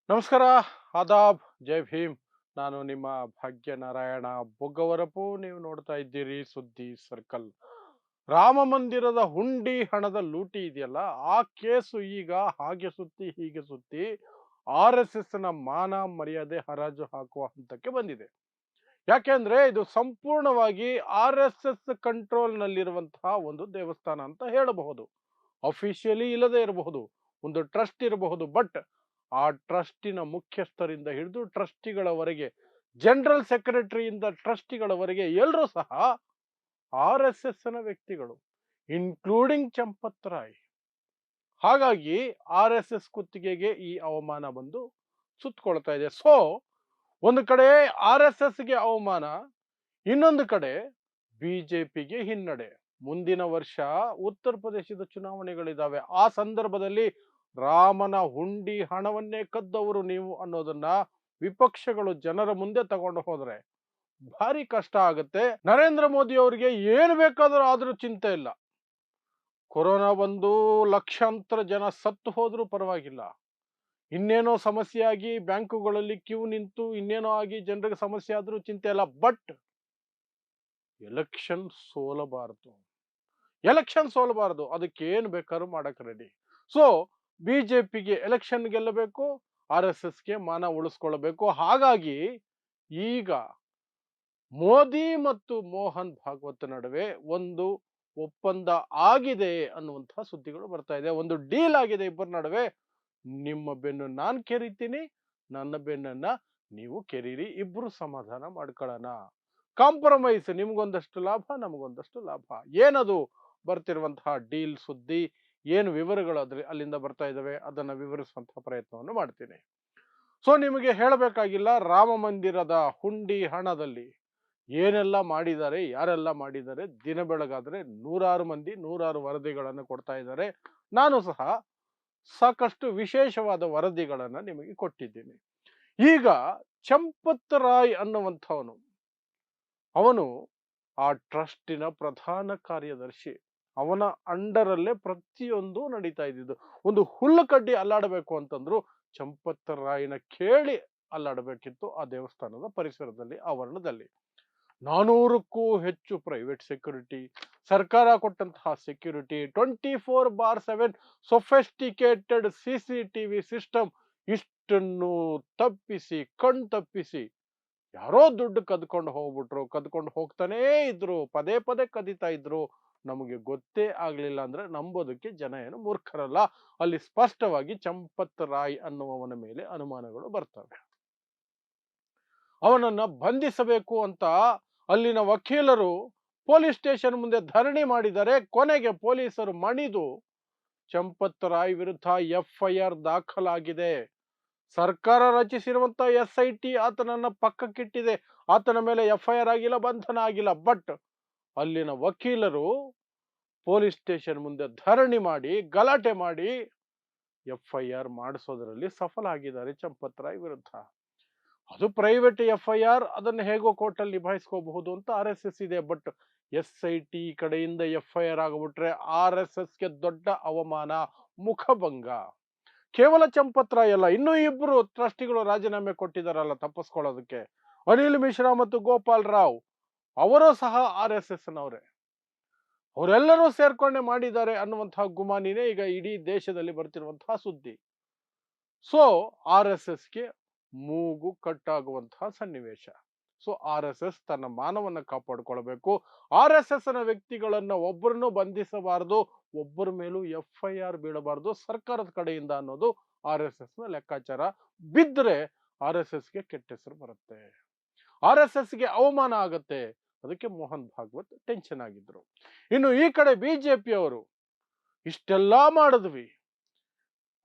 ನಮಸ್ಕಾರ, ಆದಾಬ್, ಜೈ ಭೀಮ್. ನಾನು ನಿಮ್ಮ ಭಾಗ್ಯನಾರಾಯಣ ಬೊಗ್ಗವರಪು. ನೀವು ನೋಡ್ತಾ ಇದ್ದೀರಿ ಸುದ್ದಿ ಸರ್ಕಲ್. ರಾಮ ಮಂದಿರದ ಹುಂಡಿ ಹಣದ ಲೂಟಿ ಇದೆಯಲ್ಲ, ಆ ಕೇಸು ಈಗ ಹಾಗೆ ಸುತ್ತಿ ಹೀಗೆ ಸುತ್ತಿ RSS ನ ಮಾನ ಮರ್ಯಾದೆ ಹರಾಜು ಹಾಕುವ ಹಂತಕ್ಕೆ ಬಂದಿದೆ. ಯಾಕೆಂದ್ರೆ ಇದು ಸಂಪೂರ್ಣವಾಗಿ RSS ಕಂಟ್ರೋಲ್ ನಲ್ಲಿರುವಂತಹ ಒಂದು ದೇವಸ್ಥಾನ ಅಂತ ಹೇಳಬಹುದು. ಅಫಿಷಿಯಲಿ ಇಲ್ಲದೆ ಇರಬಹುದು, ಒಂದು ಟ್ರಸ್ಟ್ ಇರಬಹುದು, ಬಟ್ ಆ ಟ್ರಸ್ಟಿನ ಮುಖ್ಯಸ್ಥರಿಂದ ಹಿಡಿದು ಟ್ರಸ್ಟಿಗಳವರೆಗೆ, ಜನರಲ್ ಸೆಕ್ರೆಟರಿಯಿಂದ ಟ್ರಸ್ಟಿಗಳವರೆಗೆ ಎಲ್ಲರೂ ಸಹ RSS ನ ವ್ಯಕ್ತಿಗಳು, ಇನ್ಕ್ಲೂಡಿಂಗ್ ಚಂಪತ್ ರಾಯ್. ಹಾಗಾಗಿ RSS ಕುತ್ತಿಗೆಗೆ ಈ ಅವಮಾನ ಬಂದು ಸುತ್ತಕೊಳ್ತಾ ಇದೆ. ಸೊ ಒಂದು ಕಡೆ RSSಗೆ ಅವಮಾನ, ಇನ್ನೊಂದು ಕಡೆ ಬಿಜೆಪಿಗೆ ಹಿನ್ನಡೆ. ಮುಂದಿನ ವರ್ಷ ಉತ್ತರ ಪ್ರದೇಶದ ಚುನಾವಣೆಗಳಿದ್ದಾವೆ. ಆ ಸಂದರ್ಭದಲ್ಲಿ ರಾಮನ ಹುಂಡಿ ಹಣವನ್ನೇ ಕದ್ದವರು ನೀವು ಅನ್ನೋದನ್ನ ವಿಪಕ್ಷಗಳು ಜನರ ಮುಂದೆ ತಗೊಂಡು ಹೋದ್ರೆ ಭಾರಿ ಕಷ್ಟ ಆಗುತ್ತೆ. ನರೇಂದ್ರ ಮೋದಿ ಅವರಿಗೆ ಏನು ಬೇಕಾದರೂ ಆದ್ರೂ ಚಿಂತೆ ಇಲ್ಲ. ಕೊರೋನಾ ಬಂದು ಲಕ್ಷಾಂತರ ಜನ ಸತ್ತು ಹೋದ್ರೂ ಪರವಾಗಿಲ್ಲ, ಇನ್ನೇನೋ ಸಮಸ್ಯೆ ಆಗಿ ಬ್ಯಾಂಕುಗಳಲ್ಲಿ ಕ್ಯೂ ನಿಂತು ಇನ್ನೇನೋ ಆಗಿ ಜನರಿಗೆ ಸಮಸ್ಯೆ ಆದ್ರೂ ಚಿಂತೆ ಇಲ್ಲ. ಬಟ್ ಎಲೆಕ್ಷನ್ ಸೋಲಬಾರದು, ಅದಕ್ಕೆ ಏನು ಬೇಕಾದ್ರೂ ಮಾಡಕ್ ರೆಡಿ. ಸೊ ಬಿಜೆಪಿಗೆ ಎಲೆಕ್ಷನ್ ಗೆಲ್ಲಬೇಕು, RSSಗೆ ಮಾನ ಉಳಿಸ್ಕೊಳ್ಬೇಕು. ಹಾಗಾಗಿ ಈಗ ಮೋದಿ ಮತ್ತು ಮೋಹನ್ ಭಾಗವತ್ ನಡುವೆ ಒಂದು ಒಪ್ಪಂದ ಆಗಿದೆ ಅನ್ನುವಂತಹ ಸುದ್ದಿಗಳು ಬರ್ತಾ ಇದೆ. ಒಂದು ಡೀಲ್ ಆಗಿದೆ ಇಬ್ಬರ ನಡುವೆ. ನಿಮ್ಮ ಬೆನ್ನು ನಾನು ಕೆರಿತೀನಿ, ನನ್ನ ಬೆನ್ನನ್ನ ನೀವು ಕೆರೀರಿ, ಇಬ್ರು ಸಮಾಧಾನ ಮಾಡ್ಕೊಳ್ಳೋಣ. ಕಾಂಪ್ರಮೈಸ್, ನಿಮ್ಗೊಂದಷ್ಟು ಲಾಭ, ನಮಗೊಂದಷ್ಟು ಲಾಭ. ಏನದು ಬರ್ತಿರುವಂತಹ ಡೀಲ್ ಸುದ್ದಿ, ಏನು ವಿವರಗಳು ಅಲ್ಲಿಂದ ಬರ್ತಾ ಇದ್ದಾವೆ, ಅದನ್ನ ವಿವರಿಸುವಂತಹ ಪ್ರಯತ್ನವನ್ನು ಮಾಡ್ತೀನಿ. ಸೊ ನಿಮಗೆ ಹೇಳಬೇಕಾಗಿಲ್ಲ, ರಾಮ ಮಂದಿರದ ಹುಂಡಿ ಹಣದಲ್ಲಿ ಏನೆಲ್ಲ ಮಾಡಿದ್ದಾರೆ, ಯಾರೆಲ್ಲ ಮಾಡಿದ್ದಾರೆ. ದಿನ ಬೆಳಗಾದ್ರೆ ನೂರಾರು ಮಂದಿ ನೂರಾರು ವರದಿಗಳನ್ನು ಕೊಡ್ತಾ ಇದ್ದಾರೆ. ನಾನು ಸಹ ಸಾಕಷ್ಟು ವಿಶೇಷವಾದ ವರದಿಗಳನ್ನ ನಿಮಗೆ ಕೊಟ್ಟಿದ್ದೀನಿ. ಈಗ ಚಂಪತ್ ರಾಯ್ ಅನ್ನುವಂಥವನು, ಅವನು ಆ ಟ್ರಸ್ಟಿನ ಪ್ರಧಾನ ಕಾರ್ಯದರ್ಶಿ. ಅವನ ಅಂಡರಲ್ಲೇ ಪ್ರತಿಯೊಂದು ನಡೀತಾ ಇದ್ದಿದ್ದು. ಒಂದು ಹುಲ್ಲು ಕಡ್ಡಿ ಅಲ್ಲಾಡಬೇಕು ಅಂತಂದ್ರು ಚಂಪತ್ ರಾಯ್ನ ಕೇಳಿ ಅಲ್ಲಾಡಬೇಕಿತ್ತು ಆ ದೇವಸ್ಥಾನದ ಪರಿಸರದಲ್ಲಿ, ಆವರಣದಲ್ಲಿ. 400ಕ್ಕೂ ಹೆಚ್ಚು ಪ್ರೈವೇಟ್ ಸೆಕ್ಯೂರಿಟಿ, ಸರ್ಕಾರ ಕೊಟ್ಟಂತಹ ಸೆಕ್ಯೂರಿಟಿ, 24/7 ಸೊಫೆಸ್ಟಿಕೇಟೆಡ್ CCTV ಸಿಸ್ಟಮ್. ಇಷ್ಟನ್ನು ತಪ್ಪಿಸಿ, ತಪ್ಪಿಸಿ ಯಾರೋ ದುಡ್ಡು ಕದ್ಕೊಂಡು ಹೋಗ್ಬಿಟ್ರು, ಕದ್ಕೊಂಡು ಹೋಗ್ತಾನೇ ಇದ್ರು, ಪದೇ ಪದೇ ಕದೀತಾ ಇದ್ರು. ನಮಗೆ ಗೊತ್ತೇ ಆಗ್ಲಿಲ್ಲ ಅಂದ್ರೆ ನಂಬೋದಕ್ಕೆ ಜನ ಏನು ಮೂರ್ಖರಲ್ಲ. ಅಲ್ಲಿ ಸ್ಪಷ್ಟವಾಗಿ ಚಂಪತ್ ರಾಯ್ ಅನ್ನುವವನ ಮೇಲೆ ಅನುಮಾನಗಳು ಬರ್ತವೆ. ಅವನನ್ನ ಬಂಧಿಸಬೇಕು ಅಂತ ಅಲ್ಲಿನ ವಕೀಲರು ಪೊಲೀಸ್ ಸ್ಟೇಷನ್ ಮುಂದೆ ಧರಣಿ ಮಾಡಿದರೆ, ಕೊನೆಗೆ ಪೊಲೀಸರು ಮಣಿದು ಚಂಪತ್ ರಾಯ್ ವಿರುದ್ಧ FIR ದಾಖಲಾಗಿದೆ. ಸರ್ಕಾರ ರಚಿಸಿರುವಂತ SIT ಆತನನ್ನ ಪಕ್ಕಕ್ಕಿಟ್ಟಿದೆ. ಆತನ ಮೇಲೆ FIR ಆಗಿಲ್ಲ, ಬಂಧನ ಆಗಿಲ್ಲ. ಬಟ್ ಅಲ್ಲಿನ ವಕೀಲರು ಪೊಲೀಸ್ ಸ್ಟೇಷನ್ ಮುಂದೆ ಧರಣಿ ಮಾಡಿ, ಗಲಾಟೆ ಮಾಡಿ FIR ಮಾಡಿಸೋದ್ರಲ್ಲಿ ಸಫಲ ಆಗಿದ್ದಾರೆ ಚಂಪತ್ ರಾಯ್ ವಿರುದ್ಧ. ಅದು ಪ್ರೈವೇಟ್ FIR, ಅದನ್ನು ಹೇಗೋ ಕೋರ್ಟಲ್ಲಿ ನಿಭಾಯಿಸ್ಕೋಬಹುದು ಅಂತ RSS ಇದೆ. ಬಟ್ SIT ಕಡೆಯಿಂದ FIR ಆಗಿಬಿಟ್ರೆ RSSಗೆ ದೊಡ್ಡ ಅವಮಾನ, ಮುಖಭಂಗ. ಕೇವಲ ಚಂಪತ್ ರಾಯ್ ಅಲ್ಲ, ಇನ್ನೂ ಇಬ್ರು ಟ್ರಸ್ಟಿಗಳು ರಾಜೀನಾಮೆ ಕೊಟ್ಟಿದ್ದಾರಲ್ಲ ತಪ್ಪಿಸ್ಕೊಳ್ಳೋದಕ್ಕೆ, ಅನಿಲ್ ಮಿಶ್ರಾ ಮತ್ತು ಗೋಪಾಲ್ ರಾವ್. ಅವರು ಸಹ RSSನವರೇ. ಅವರೆಲ್ಲರೂ ಸೇರ್ಕೊಂಡೆ ಮಾಡಿದ್ದಾರೆ ಅನ್ನುವಂತಹ ಗುಮಾನಿನೇ ಈಗ ಇಡೀ ದೇಶದಲ್ಲಿ ಬರ್ತಿರುವಂತಹ ಸುದ್ದಿ. ಸೊ RSSಗೆ ಮೂಗು ಕಟ್ಟಾಗುವಂತಹ ಸನ್ನಿವೇಶ. ಸೊ RSS ತನ್ನ ಮಾನವನ್ನ ಕಾಪಾಡಿಕೊಳ್ಬೇಕು. RSSನ ವ್ಯಕ್ತಿಗಳನ್ನ ಒಬ್ಬರನ್ನು ಬಂಧಿಸಬಾರದು, ಒಬ್ಬರ ಮೇಲೂ FIR ಬೀಳಬಾರದು ಸರ್ಕಾರದ ಕಡೆಯಿಂದ ಅನ್ನೋದು RSSನ ಲೆಕ್ಕಾಚಾರ. ಬಿದ್ದರೆ RSSಗೆ ಕೆಟ್ಟ ಹೆಸರು ಬರುತ್ತೆ, RSSಗೆ ಅವಮಾನ ಆಗತ್ತೆ. ಅದಕ್ಕೆ ಮೋಹನ್ ಭಾಗವತ್ ಟೆನ್ಷನ್ ಆಗಿದ್ರು. ಇನ್ನು ಈ ಕಡೆ ಬಿಜೆಪಿ ಅವರು ಇಷ್ಟೆಲ್ಲಾ ಮಾಡಿದ್ವಿ,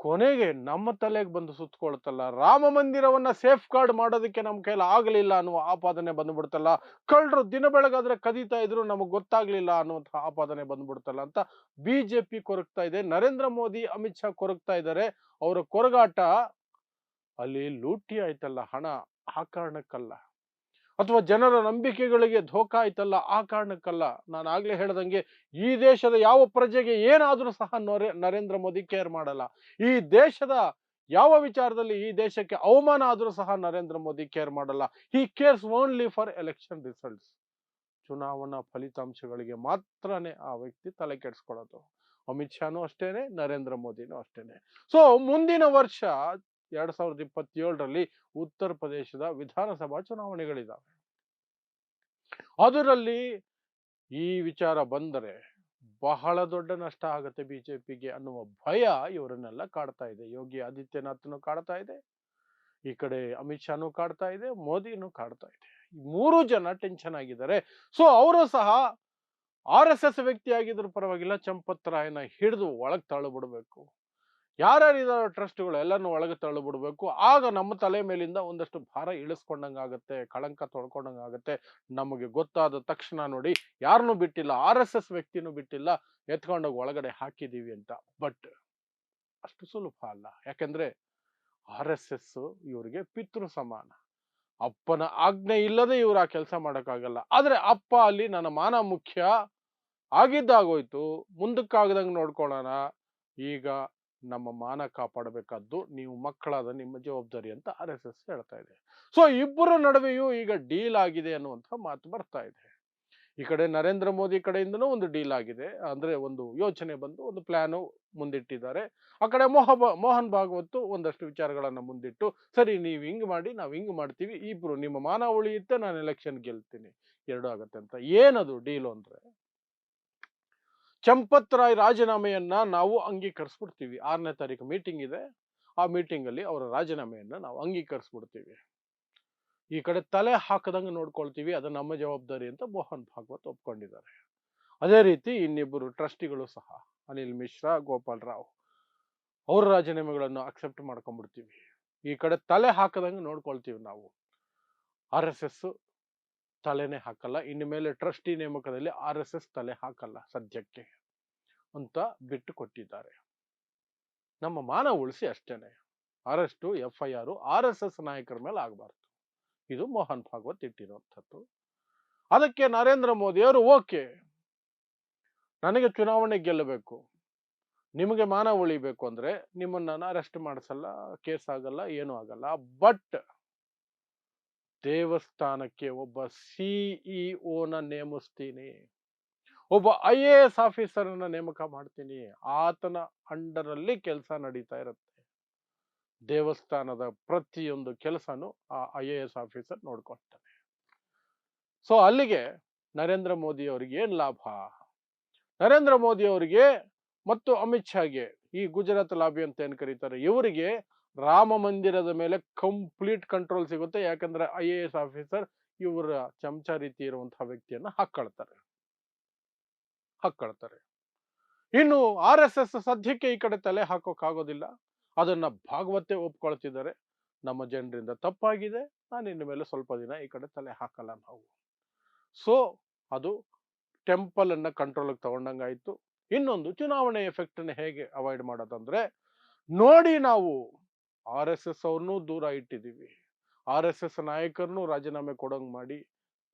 ಕೊನೆಗೆ ನಮ್ಮ ತಲೆಗೆ ಬಂದು ಸುತ್ತಕೊಳ್ತಲ್ಲ, ರಾಮ ಮಂದಿರವನ್ನ ಸೇಫ್ ಗಾರ್ಡ್ ಮಾಡೋದಕ್ಕೆ ನಮ್ಮ ಕೈಲಿ ಆಗಲಿಲ್ಲ ಅನ್ನುವ ಆಪಾದನೆ ಬಂದ್ಬಿಡ್ತಲ್ಲ. ಕಳ್ಳರು ದಿನ ಬೆಳಗಾದ್ರೆ ಕದೀತಾ ಇದ್ರು, ನಮಗ್ ಗೊತ್ತಾಗ್ಲಿಲ್ಲ ಅನ್ನುವಂತಹ ಆಪಾದನೆ ಬಂದ್ಬಿಡ್ತಲ್ಲ ಅಂತ ಬಿಜೆಪಿ ಕೊರಗ್ತಾ ಇದೆ. ನರೇಂದ್ರ ಮೋದಿ, ಅಮಿತ್ ಶಾ ಕೊರಗ್ತಾ ಇದ್ದಾರೆ. ಅವರ ಕೊರಗಾಟ ಅಲ್ಲಿ ಲೂಟಿ ಆಯ್ತಲ್ಲ ಹಣ, ಆ ಕಾರಣಕ್ಕಲ್ಲ. ಅಥವಾ ಜನರ ನಂಬಿಕೆಗಳಿಗೆ ಧೋಖಾ ಆಯ್ತಲ್ಲ, ಆ ಕಾರಣಕ್ಕಲ್ಲ. ನಾನು ಆಗ್ಲೇ ಹೇಳ್ದಂಗೆ ಈ ದೇಶದ ಯಾವ ಪ್ರಜೆಗೆ ಏನಾದ್ರೂ ಸಹ ನರೇಂದ್ರ ಮೋದಿ ಕೇರ್ ಮಾಡಲ್ಲ. ಈ ದೇಶದ ಯಾವ ವಿಚಾರದಲ್ಲಿ ಈ ದೇಶಕ್ಕೆ ಅವಮಾನ ಆದರೂ ಸಹ ನರೇಂದ್ರ ಮೋದಿ ಕೇರ್ ಮಾಡಲ್ಲ. He cares only for election results. ಚುನಾವಣಾ ಫಲಿತಾಂಶಗಳಿಗೆ ಮಾತ್ರನೇ ಆ ವ್ಯಕ್ತಿ ತಲೆ ಕೆಡಿಸ್ಕೊಳ್ಳೋದು. ಅಮಿತ್ ಶಾನು ಅಷ್ಟೇನೆ, ನರೇಂದ್ರ ಮೋದಿನೂ ಅಷ್ಟೇನೆ. ಸೊ ಮುಂದಿನ ವರ್ಷ 2027ರಲ್ಲಿ ಉತ್ತರ ಪ್ರದೇಶದ ವಿಧಾನಸಭಾ ಚುನಾವಣೆಗಳಿದಾವೆ. ಅದರಲ್ಲಿ ಈ ವಿಚಾರ ಬಂದರೆ ಬಹಳ ದೊಡ್ಡ ನಷ್ಟ ಆಗುತ್ತೆ ಬಿಜೆಪಿಗೆ ಅನ್ನುವ ಭಯ ಇವರನ್ನೆಲ್ಲ ಕಾಡ್ತಾ ಇದೆ. ಯೋಗಿ ಆದಿತ್ಯನಾಥ್ನು ಕಾಡ್ತಾ ಇದೆ, ಈ ಕಡೆ ಅಮಿತ್ ಶಾನು ಕಾಡ್ತಾ ಇದೆ, ಮೋದಿನೂ ಕಾಡ್ತಾ ಇದೆ. ಈ ಮೂರು ಜನ ಟೆನ್ಷನ್ ಆಗಿದ್ದಾರೆ. ಸೊ ಅವರು ಸಹ RSS ವ್ಯಕ್ತಿ ಆಗಿದ್ರು ಪರವಾಗಿಲ್ಲ, ಚಂಪತ್ ರಾಯನ ಹಿಡಿದು ಒಳಗೆ ತಳ್ಳು ಬಿಡಬೇಕು. ಯಾರ್ಯಾರಿದಾರೋ ಟ್ರಸ್ಟ್ಗಳು ಎಲ್ಲರನ್ನು ಒಳಗೆ ತಳ್ಳು ಬಿಡಬೇಕು. ಆಗ ನಮ್ಮ ತಲೆ ಮೇಲಿಂದ ಒಂದಷ್ಟು ಭಾರ ಇಳಿಸ್ಕೊಂಡಂಗಾಗತ್ತೆ, ಕಳಂಕ ತೊಳ್ಕೊಂಡಂಗಾಗತ್ತೆ. ನಮಗೆ ಗೊತ್ತಾದ ತಕ್ಷಣ ನೋಡಿ, ಯಾರನ್ನೂ ಬಿಟ್ಟಿಲ್ಲ, RSS ವ್ಯಕ್ತಿನೂ ಬಿಟ್ಟಿಲ್ಲ, ಎತ್ಕೊಂಡೋಗಿ ಒಳಗಡೆ ಹಾಕಿದೀವಿ ಅಂತ. ಬಟ್ ಅಷ್ಟು ಸುಲಭ ಅಲ್ಲ. ಯಾಕೆಂದ್ರೆ RSS ಇವರಿಗೆ ಪಿತೃ ಸಮಾನ. ಅಪ್ಪನ ಆಜ್ಞೆ ಇಲ್ಲದೆ ಇವ್ರು ಆ ಕೆಲಸ ಮಾಡೋಕ್ಕಾಗಲ್ಲ. ಆದ್ರೆ ಅಪ್ಪ ಅಲ್ಲಿ ನನ್ನ ಮಾನ ಮುಖ್ಯ ಆಗಿದ್ದಾಗೋಯ್ತು, ಮುಂದಕ್ಕಾಗದಂಗೆ ನೋಡ್ಕೊಳ್ಳೋಣ, ಈಗ ನಮ್ಮ ಮಾನ ಕಾಪಾಡಬೇಕಾದ್ದು ನೀವು ಮಕ್ಕಳಾದ ನಿಮ್ಮ ಜವಾಬ್ದಾರಿ ಅಂತ RSS ಹೇಳ್ತಾ ಇದೆ. ಸೊ ಇಬ್ಬರ ನಡುವೆಯೂ ಈಗ ಡೀಲ್ ಆಗಿದೆ ಅನ್ನುವಂಥ ಮಾತು ಬರ್ತಾ ಇದೆ. ಈ ಕಡೆ ನರೇಂದ್ರ ಮೋದಿ ಕಡೆಯಿಂದನೂ ಒಂದು ಡೀಲ್ ಆಗಿದೆ, ಅಂದ್ರೆ ಒಂದು ಯೋಚನೆ ಬಂದು ಒಂದು ಪ್ಲಾನು ಮುಂದಿಟ್ಟಿದ್ದಾರೆ. ಆ ಕಡೆ ಮೋಹನ್ ಭಾಗವತ್ ಒಂದಷ್ಟು ವಿಚಾರಗಳನ್ನ ಮುಂದಿಟ್ಟು, ಸರಿ ನೀವು ಹಿಂಗ್ ಮಾಡಿ, ನಾವು ಹಿಂಗ್ ಮಾಡ್ತೀವಿ, ಇಬ್ರು ನಿಮ್ಮ ಮಾನ ಉಳಿಯುತ್ತೆ, ನಾನು ಎಲೆಕ್ಷನ್ ಗೆಲ್ತೀನಿ, ಎರಡು ಆಗತ್ತೆ ಅಂತ. ಏನದು ಡೀಲು ಅಂದ್ರೆ, ಚಂಪತ್ ರಾಯ್ ರಾಜೀನಾಮೆಯನ್ನ ನಾವು ಅಂಗೀಕರಿಸ್ಬಿಡ್ತೀವಿ. 6ನೇ ತಾರೀಕು ಮೀಟಿಂಗ್ ಇದೆ, ಆ ಮೀಟಿಂಗ್ ಅಲ್ಲಿ ಅವರ ರಾಜೀನಾಮೆಯನ್ನ ನಾವು ಅಂಗೀಕರಿಸ್ಬಿಡ್ತೀವಿ. ಈ ಕಡೆ ತಲೆ ಹಾಕದಂಗೆ ನೋಡ್ಕೊಳ್ತೀವಿ, ಅದು ನಮ್ಮ ಜವಾಬ್ದಾರಿ ಅಂತ ಮೋಹನ್ ಭಾಗವತ್ ಒಪ್ಕೊಂಡಿದ್ದಾರೆ. ಅದೇ ರೀತಿ ಇನ್ನಿಬ್ಬರು ಟ್ರಸ್ಟಿಗಳು ಸಹ, ಅನಿಲ್ ಮಿಶ್ರಾ, ಗೋಪಾಲ್ ರಾವ್, ಅವರ ರಾಜೀನಾಮೆಗಳನ್ನು ಅಕ್ಸೆಪ್ಟ್ ಮಾಡ್ಕೊಂಡ್ಬಿಡ್ತೀವಿ. ಈ ಕಡೆ ತಲೆ ಹಾಕದಂಗೆ ನೋಡ್ಕೊಳ್ತೀವಿ ನಾವು. RSS ತಲೆನೇ ಹಾಕಲ್ಲ, ಇನ್ನು ಮೇಲೆ ಟ್ರಸ್ಟಿ ನೇಮಕದಲ್ಲಿ RSS ತಲೆ ಹಾಕಲ್ಲ ಸದ್ಯಕ್ಕೆ ಅಂತ ಬಿಟ್ಟು ಕೊಟ್ಟಿದ್ದಾರೆ. ನಮ್ಮ ಮಾನ ಉಳಿಸಿ ಅಷ್ಟೇನೆ, ಅರೆಸ್ಟು FIR RSS ನಾಯಕರ ಮೇಲೆ ಆಗಬಾರ್ದು. ಇದು ಮೋಹನ್ ಭಾಗವತ್ ಇಟ್ಟಿರುವಂಥದ್ದು. ಅದಕ್ಕೆ ನರೇಂದ್ರ ಮೋದಿ ಅವರು ಓಕೆ, ನನಗೆ ಚುನಾವಣೆ ಗೆಲ್ಲಬೇಕು, ನಿಮಗೆ ಮಾನ ಉಳಿಬೇಕು ಅಂದ್ರೆ ನಿಮ್ಮನ್ನ ಅರೆಸ್ಟ್ ಮಾಡಿಸಲ್ಲ, ಕೇಸ್ ಆಗಲ್ಲ, ಏನೂ ಆಗಲ್ಲ. ಬಟ್ ದೇವಸ್ಥಾನಕ್ಕೆ ಒಬ್ಬ CEO ನೇಮಿಸ್ತೀನಿ, ಒಬ್ಬ IAS ಆಫೀಸರ್ನ ನೇಮಕ ಮಾಡ್ತೀನಿ, ಆತನ ಅಂಡರ್ ಅಲ್ಲಿ ಕೆಲಸ ನಡೀತಾ ಇರುತ್ತೆ. ದೇವಸ್ಥಾನದ ಪ್ರತಿಯೊಂದು ಕೆಲಸನೂ ಆ IAS ಆಫೀಸರ್ ನೋಡ್ಕೊಳ್ತಾನೆ. ಸೊ ಅಲ್ಲಿಗೆ ನರೇಂದ್ರ ಮೋದಿ ಅವರಿಗೆ ಏನ್ ಲಾಭ? ನರೇಂದ್ರ ಮೋದಿ ಅವರಿಗೆ ಮತ್ತು ಅಮಿತ್ ಶಾಗೆ, ಈ ಗುಜರಾತ್ ಲಾಬಿ ಅಂತ ಏನ್ ಕರೀತಾರೆ, ಇವರಿಗೆ ರಾಮ ಮಂದಿರದ ಮೇಲೆ ಕಂಪ್ಲೀಟ್ ಕಂಟ್ರೋಲ್ ಸಿಗುತ್ತೆ. ಯಾಕಂದ್ರೆ IAS ಆಫೀಸರ್ ಇವರ ಚಮಚ ರೀತಿ ಇರುವಂತಹ ವ್ಯಕ್ತಿಯನ್ನ ಹಾಕೊಳ್ತಾರೆ. ಇನ್ನು RSS ಸದ್ಯಕ್ಕೆ ಈ ಕಡೆ ತಲೆ ಹಾಕೋಕ್ಕಾಗೋದಿಲ್ಲ, ಅದನ್ನ ಭಾಗವತೆ ಒಪ್ಕೊಳ್ತಿದ್ದಾರೆ. ನಮ್ಮ ಜನರಿಂದ ತಪ್ಪಾಗಿದೆ, ನಾನು ಇನ್ನು ಮೇಲೆ ಸ್ವಲ್ಪ ದಿನ ಈ ಕಡೆ ತಲೆ ಹಾಕಲ್ಲ ನಾವು. ಸೊ ಅದು ಟೆಂಪಲ್ ಅನ್ನ ಕಂಟ್ರೋಲ್ ತಗೊಂಡಂಗಾಯ್ತು. ಇನ್ನೊಂದು, ಚುನಾವಣೆ ಎಫೆಕ್ಟ್ ಅನ್ನು ಹೇಗೆ ಅವಾಯ್ಡ್ ಮಾಡೋದಂದ್ರೆ, ನೋಡಿ ನಾವು RSS ಅವ್ರನ್ನೂ ದೂರ ಇಟ್ಟಿದ್ದೀವಿ, RSS ನಾಯಕರನ್ನು ರಾಜೀನಾಮೆ ಕೊಡಂಗ್ ಮಾಡಿ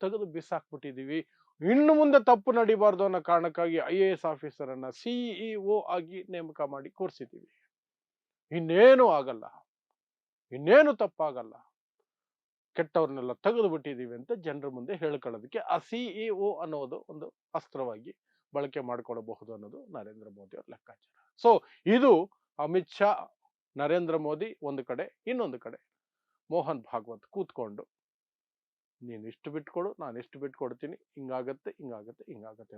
ತೆಗೆದು ಬಿಸಾಕ್ಬಿಟ್ಟಿದ್ದೀವಿ. ಇನ್ನು ಮುಂದೆ ತಪ್ಪು ನಡಿಬಾರ್ದು ಅನ್ನೋ ಕಾರಣಕ್ಕಾಗಿ IAS ಆಫೀಸರ್ ಅನ್ನ CEO ಆಗಿ ನೇಮಕ ಮಾಡಿ ಕೂರಿಸಿದ್ದೀವಿ. ಇನ್ನೇನು ಆಗಲ್ಲ, ಇನ್ನೇನು ತಪ್ಪಾಗಲ್ಲ, ಕೆಟ್ಟವ್ರನ್ನೆಲ್ಲ ತೆಗೆದು ಬಿಟ್ಟಿದ್ದೀವಿ ಅಂತ ಜನರ ಮುಂದೆ ಹೇಳ್ಕೊಳ್ಳೋದಕ್ಕೆ ಆ CEO ಅನ್ನೋದು ಒಂದು ಅಸ್ತ್ರವಾಗಿ ಬಳಕೆ ಮಾಡಿಕೊಳ್ಳಬಹುದು ಅನ್ನೋದು ನರೇಂದ್ರ ಮೋದಿ ಅವರ ಲೆಕ್ಕಾಚಾರ. ಸೊ ಇದು ಅಮಿತ್ ಶಾ, ನರೇಂದ್ರ ಮೋದಿ ಒಂದು ಕಡೆ, ಇನ್ನೊಂದು ಕಡೆ ಮೋಹನ್ ಭಾಗವತ್ ಕೂತ್ಕೊಂಡು, ನೀನು ಇಷ್ಟು ಬಿಟ್ಕೊಡು, ನಾನು ಇಷ್ಟು ಬಿಟ್ಕೊಡ್ತೀನಿ, ಹಿಂಗಾಗತ್ತೆ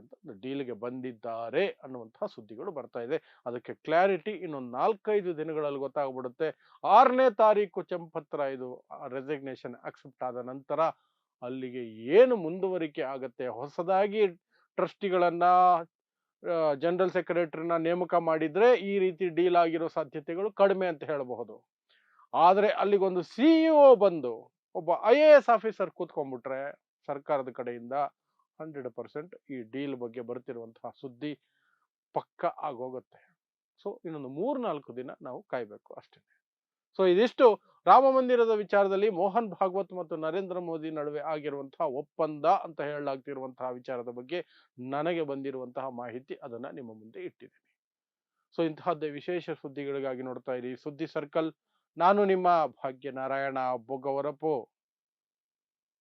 ಅಂತ ಡೀಲ್ಗೆ ಬಂದಿದ್ದಾರೆ ಅನ್ನುವಂತಹ ಸುದ್ದಿಗಳು ಬರ್ತಾ ಇದೆ. ಅದಕ್ಕೆ ಕ್ಲಾರಿಟಿ ಇನ್ನೊಂದು 4-5 ದಿನಗಳಲ್ಲಿ ಗೊತ್ತಾಗ್ಬಿಡುತ್ತೆ. 6ನೇ ತಾರೀಕು ಚಂಪತ್ ರಾಯ್ದು ರೆಸಿಗ್ನೇಷನ್ ಅಕ್ಸೆಪ್ಟ್ ಆದ ನಂತರ ಅಲ್ಲಿಗೆ ಏನು ಮುಂದುವರಿಕೆ ಆಗತ್ತೆ, ಹೊಸದಾಗಿ ಟ್ರಸ್ಟಿಗಳನ್ನ, ಜನರಲ್ ಸೆಕ್ರೆಟರಿನ ನೇಮಕ ಮಾಡಿದ್ರೆ ಈ ರೀತಿ ಡೀಲ್ ಆಗಿರೋ ಸಾಧ್ಯತೆಗಳು ಕಡಿಮೆ ಅಂತ ಹೇಳಬಹುದು. ಆದ್ರೆ ಅಲ್ಲಿಗೊಂದು CEO ಬಂದು ಒಬ್ಬ IAS ಆಫೀಸರ್ ಕೂತ್ಕೊಂಡ್ಬಿಟ್ರೆ ಸರ್ಕಾರದ ಕಡೆಯಿಂದ 100% ಈ ಡೀಲ್ ಬಗ್ಗೆ ಬರ್ತಿರುವಂತಹ ಸುದ್ದಿ ಪಕ್ಕ ಆಗೋಗುತ್ತೆ. ಸೊ ಇನ್ನೊಂದು 3-4 ದಿನ ನಾವು ಕಾಯ್ಬೇಕು ಅಷ್ಟೇ. ಸೊ ಇದಿಷ್ಟು ರಾಮ ಮಂದಿರದ ವಿಚಾರದಲ್ಲಿ ಮೋಹನ್ ಭಾಗವತ್ ಮತ್ತು ನರೇಂದ್ರ ಮೋದಿ ನಡುವೆ ಆಗಿರುವಂತಹ ಒಪ್ಪಂದ ಅಂತ ಹೇಳಲಾಗ್ತಿರುವಂತಹ ವಿಚಾರದ ಬಗ್ಗೆ ನನಗೆ ಬಂದಿರುವಂತಹ ಮಾಹಿತಿ, ಅದನ್ನ ನಿಮ್ಮ ಮುಂದೆ ಇಟ್ಟಿದ್ದೀನಿ. ಸೊ ಇಂತಹದ್ದೇ ವಿಶೇಷ ಸುದ್ದಿಗಳಿಗಾಗಿ ನೋಡ್ತಾ ಇರಿ ಸುದ್ದಿ ಸರ್ಕಲ್. ನಾನು ನಿಮ್ಮ ಭಾಗ್ಯನಾರಾಯಣ ಬೊಗವರಪು.